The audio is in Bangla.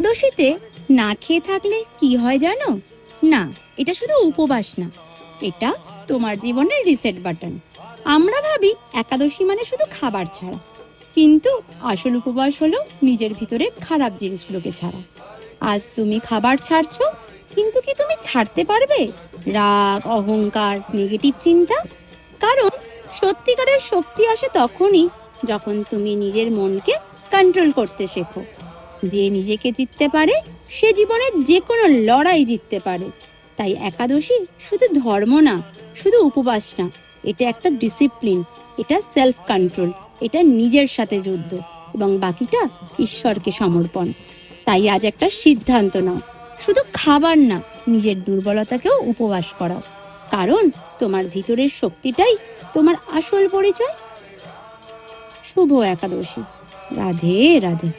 একাদশীতে না খেয়ে থাকলে কি হয় জানো? না, এটা শুধু উপবাস না, এটা তোমার জীবনের রিসেট বাটন। আমরা ভাবি একাদশী মানে শুধু খাবার ছাড়া, কিন্তু আসল উপবাস হলো নিজের ভিতরে খারাপ জিনিসগুলোকে ছাড়া। আজ তুমি খাবার ছাড়ছো, কিন্তু কি তুমি ছাড়তে পারবে রাগ, অহংকার, নেগেটিভ চিন্তা? কারণ সত্যিকারের শক্তি আসে তখনই যখন তুমি নিজের মনকে কন্ট্রোল করতে শেখো। যে নিজেকে জিততে পারে সে জীবনের যে কোনো লড়াই জিততে পারে। তাই একাদশী শুধু ধর্ম না, শুধু উপবাস না, এটা একটা ডিসিপ্লিন, এটা সেলফ কন্ট্রোল, এটা নিজের সাথে যুদ্ধ, এবং বাকিটা ঈশ্বরকে সমর্পণ। তাই আজ একটা সিদ্ধান্ত নাও, শুধু খাবার না, নিজের দুর্বলতাকেও উপবাস করাও। কারণ তোমার ভিতরের শক্তিটাই তোমার আসল পরিচয়। শুভ একাদশী। রাধে রাধে।